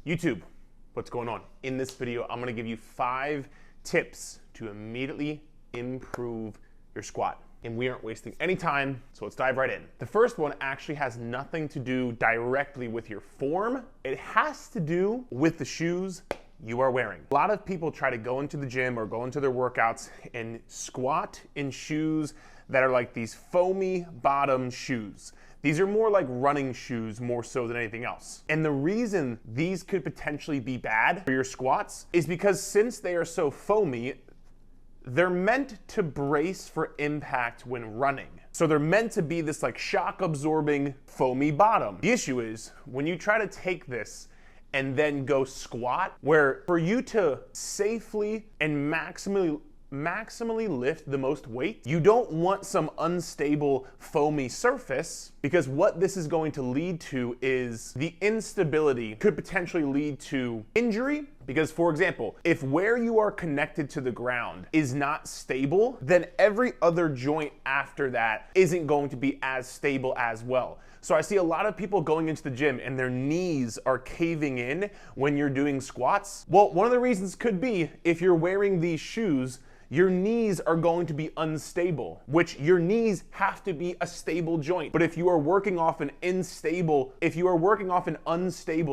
YouTube, what's going on? In this video, I'm gonna give you 5 tips to immediately improve your squat. And we aren't wasting any time, so let's dive right in. The first one actually has nothing to do directly with your form. It has to do with the shoes you are wearing. A lot of people try to go into the gym or go into their workouts and squat in shoes that are like these foamy bottom shoes. These are more like running shoes more so than anything else. And the reason these could potentially be bad for your squats is because since they are so foamy, they're meant to brace for impact when running. So they're meant to be this like shock absorbing foamy bottom. The issue is when you try to take this and then go squat, where for you to safely and maximally lift the most weight, you don't want some unstable foamy surface, because what this is going to lead to is the instability could potentially lead to injury. Because for example, if where you are connected to the ground is not stable, then every other joint after that isn't going to be as stable as well. So I see a lot of people going into the gym and their knees are caving in when you're doing squats. Well, one of the reasons could be if you're wearing these shoes, your knees are going to be unstable, which your knees have to be a stable joint. But if you are working off an unstable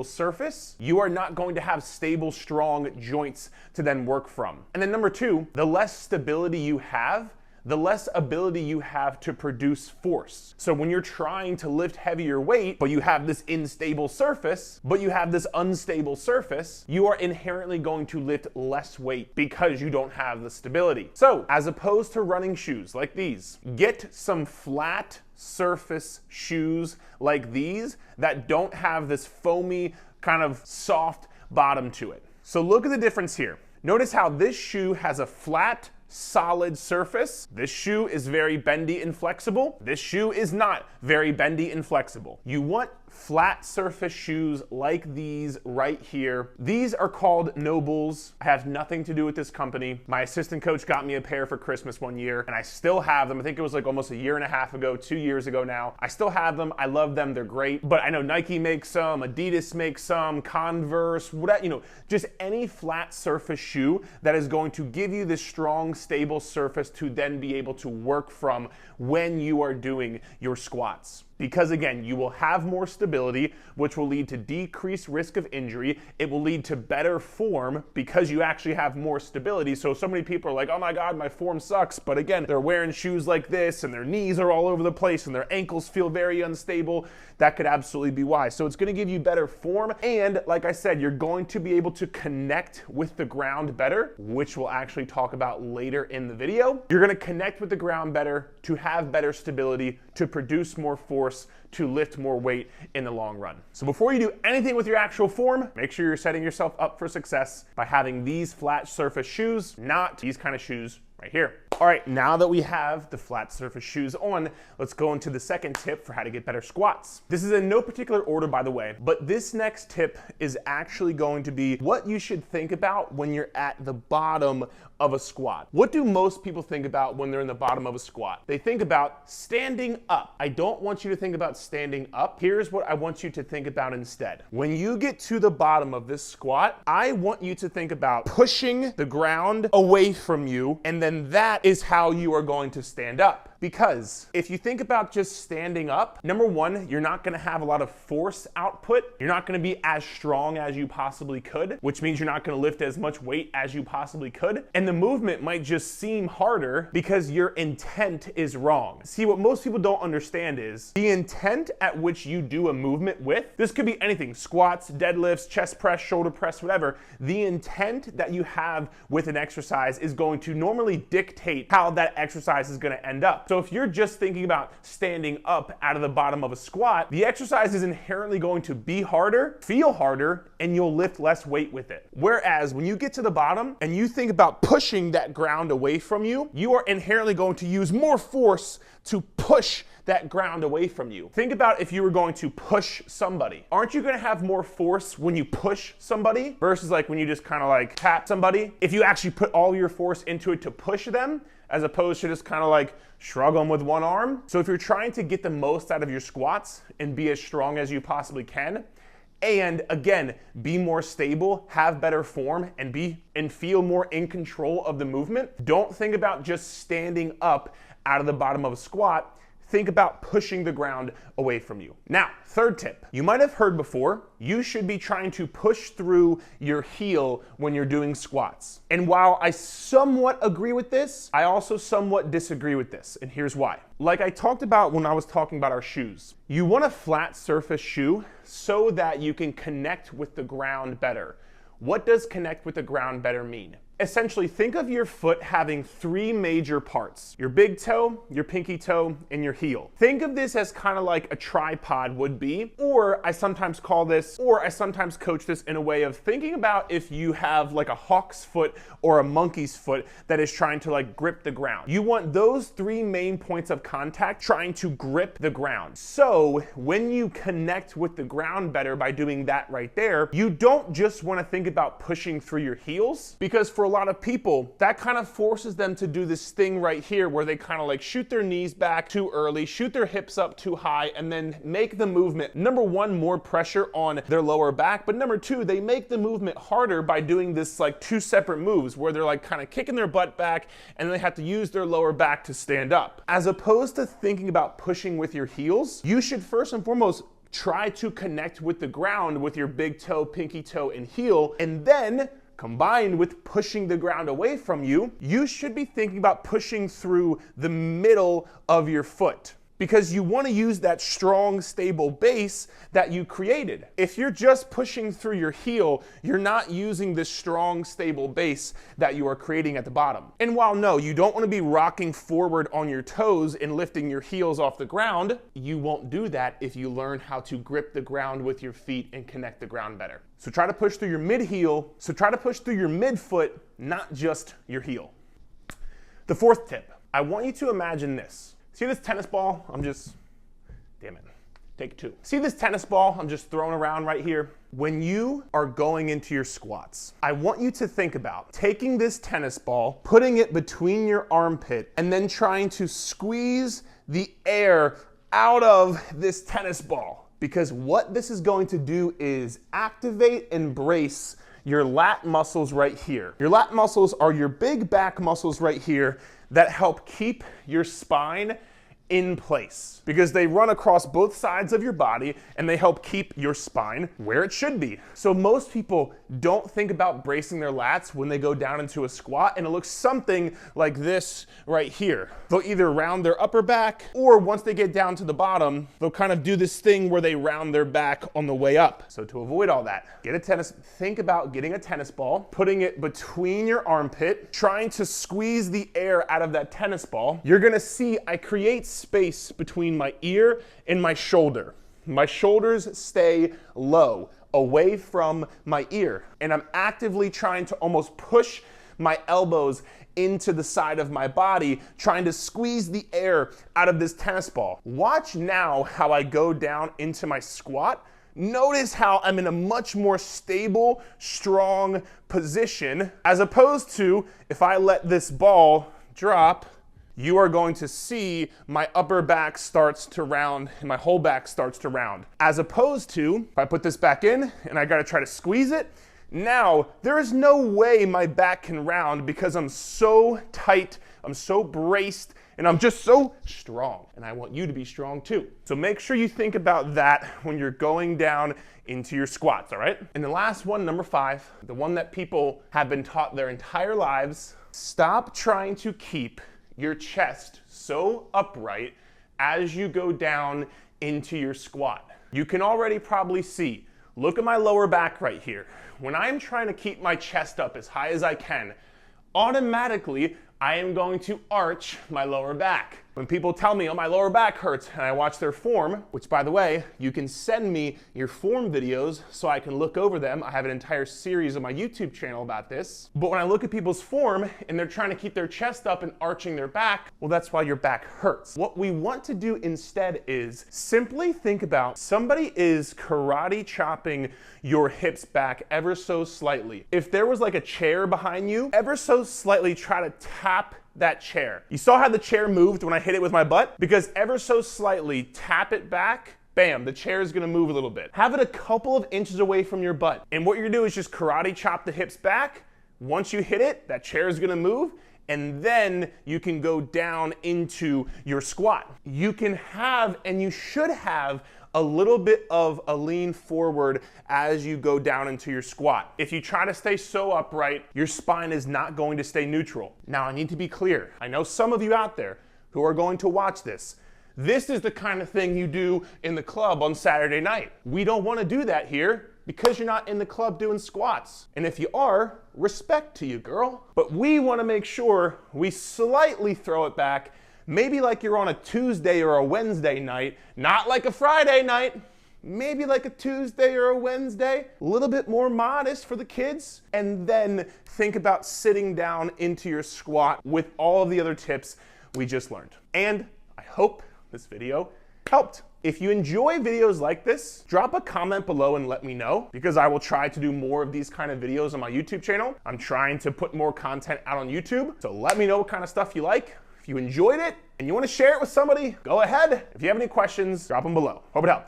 surface, you are not going to have stable, strong joints to then work from. And then number 2, the less stability you have, the less ability you have to produce force. So when you're trying to lift heavier weight, but you have this unstable surface, you are inherently going to lift less weight because you don't have the stability. So as opposed to running shoes like these, get some flat surface shoes like these that don't have this foamy kind of soft bottom to it. So look at the difference here. Notice how this shoe has a flat, solid surface. This shoe is very bendy and flexible. This shoe is not very bendy and flexible. You want flat surface shoes like these right here. These are called Nobles. I have nothing to do with this company. My assistant coach got me a pair for Christmas one year and I still have them. I think it was like almost a year and a half ago, 2 years ago now. I still have them. I love them. They're great. But I know Nike makes some, Adidas makes some, Converse, whatever, just any flat surface shoe that is going to give you this strong, stable surface to then be able to work from when you are doing your squats. Because again, you will have more stability, which will lead to decreased risk of injury. It will lead to better form because you actually have more stability. So many people are like, oh my God, my form sucks. But again, they're wearing shoes like this and their knees are all over the place and their ankles feel very unstable. That could absolutely be why. So it's gonna give you better form. And like I said, you're going to be able to connect with the ground better, which we'll actually talk about later in the video. You're gonna connect with the ground better to have better stability, to produce more force, to lift more weight in the long run. So before you do anything with your actual form, make sure you're setting yourself up for success by having these flat surface shoes, not these kind of shoes right here. All right, now that we have the flat surface shoes on, let's go into the second tip for how to get better squats. This is in no particular order, by the way, but this next tip is actually going to be what you should think about when you're at the bottom of a squat. What do most people think about when they're in the bottom of a squat? They think about standing up. I don't want you to think about standing up. Here's what I want you to think about instead. When you get to the bottom of this squat, I want you to think about pushing the ground away from you, and then that is how you are going to stand up. Because if you think about just standing up, number 1, you're not gonna have a lot of force output. You're not gonna be as strong as you possibly could, which means you're not gonna lift as much weight as you possibly could. And the movement might just seem harder because your intent is wrong. See, what most people don't understand is the intent at which you do a movement with. This could be anything, squats, deadlifts, chest press, shoulder press, whatever. The intent that you have with an exercise is going to normally dictate how that exercise is gonna end up. So if you're just thinking about standing up out of the bottom of a squat, the exercise is inherently going to be harder, feel harder, and you'll lift less weight with it. Whereas when you get to the bottom and you think about pushing that ground away from you, you are inherently going to use more force to push that ground away from you. Think about if you were going to push somebody. Aren't you gonna have more force when you push somebody versus like when you just kind of like tap somebody? If you actually put all your force into it to push them, as opposed to just kind of like shrug them with one arm. So if you're trying to get the most out of your squats and be as strong as you possibly can, and again, be more stable, have better form, and feel more in control of the movement. Don't think about just standing up out of the bottom of a squat. Think about pushing the ground away from you. Now, third tip. You might have heard before, you should be trying to push through your heel when you're doing squats. And while I somewhat agree with this, I also somewhat disagree with this, and here's why. Like I talked about when I was talking about our shoes, you want a flat surface shoe so that you can connect with the ground better. What does connect with the ground better mean? Essentially, think of your foot having three major parts: your big toe, your pinky toe, and your heel. Think of this as kind of like a tripod would be, or I sometimes coach this in a way of thinking about if you have like a hawk's foot or a monkey's foot that is trying to like grip the ground. You want those three main points of contact trying to grip the ground. So when you connect with the ground better by doing that right there, you don't just want to think about pushing through your heels, because for a lot of people, that kind of forces them to do this thing right here where they kind of like shoot their knees back too early, shoot their hips up too high, and then make the movement, number one, more pressure on their lower back, but number two, they make the movement harder by doing this like two separate moves where they're like kind of kicking their butt back and they have to use their lower back to stand up. As opposed to thinking about pushing with your heels, you should first and foremost try to connect with the ground with your big toe, pinky toe, and heel, and then combined with pushing the ground away from you, you should be thinking about pushing through the middle of your foot, because you want to use that strong, stable base that you created. If you're just pushing through your heel, you're not using this strong, stable base that you are creating at the bottom. And while no, you don't want to be rocking forward on your toes and lifting your heels off the ground, you won't do that if you learn how to grip the ground with your feet and connect the ground better. So try to push through your mid-heel, try to push through your midfoot, not just your heel. The fourth tip, I want you to imagine this. See this tennis ball? Take two. See this tennis ball I'm just throwing around right here? When you are going into your squats, I want you to think about taking this tennis ball, putting it between your armpit, and then trying to squeeze the air out of this tennis ball. Because what this is going to do is activate and brace your lat muscles right here. Your lat muscles are your big back muscles right here that help keep your spine in place, because they run across both sides of your body and they help keep your spine where it should be. So most people don't think about bracing their lats when they go down into a squat, and it looks something like this right here. They'll either round their upper back, or once they get down to the bottom, they'll kind of do this thing where they round their back on the way up. So to avoid all that, think about getting a tennis ball, putting it between your armpit, trying to squeeze the air out of that tennis ball. You're gonna see I create space between my ear and my shoulder. My shoulders stay low, away from my ear, and I'm actively trying to almost push my elbows into the side of my body, trying to squeeze the air out of this tennis ball. Watch now how I go down into my squat. Notice how I'm in a much more stable, strong position, as opposed to if I let this ball drop, you are going to see my upper back starts to round and my whole back starts to round. As opposed to, if I put this back in and I gotta try to squeeze it, now there is no way my back can round because I'm so tight, I'm so braced, and I'm just so strong. And I want you to be strong too. So make sure you think about that when you're going down into your squats, all right? And the last one, number 5, the one that people have been taught their entire lives, stop trying to keep your chest so upright as you go down into your squat. You can already probably see, look at my lower back right here. When I'm trying to keep my chest up as high as I can, automatically I am going to arch my lower back. When people tell me, oh, my lower back hurts, and I watch their form, which by the way, you can send me your form videos so I can look over them. I have an entire series on my YouTube channel about this. But when I look at people's form and they're trying to keep their chest up and arching their back, well, that's why your back hurts. What we want to do instead is simply think about somebody is karate chopping your hips back ever so slightly. If there was like a chair behind you, ever so slightly try to tap that chair. You saw how the chair moved when I hit it with my butt? Because ever so slightly tap it back bam, the chair is gonna move a little bit. Have it a couple of inches away from your butt. And what you're gonna do is just karate chop the hips back. Once you hit it, that chair is gonna move, and then you can go down into your squat. You can have, and you should have, a little bit of a lean forward as you go down into your squat. If you try to stay so upright, your spine is not going to stay neutral. Now, I need to be clear. I know some of you out there who are going to watch this. This is the kind of thing you do in the club on Saturday night. We don't want to do that here because you're not in the club doing squats. And if you are, respect to you, girl. But we want to make sure we slightly throw it back, maybe like you're on a Tuesday or a Wednesday night, not like a Friday night, maybe like a Tuesday or a Wednesday, a little bit more modest for the kids, and then think about sitting down into your squat with all of the other tips we just learned. And I hope this video helped. If you enjoy videos like this, drop a comment below and let me know, because I will try to do more of these kind of videos on my YouTube channel. I'm trying to put more content out on YouTube, so let me know what kind of stuff you like. If you enjoyed it and you want to share it with somebody, go ahead. If you have any questions, drop them below. Hope it helped.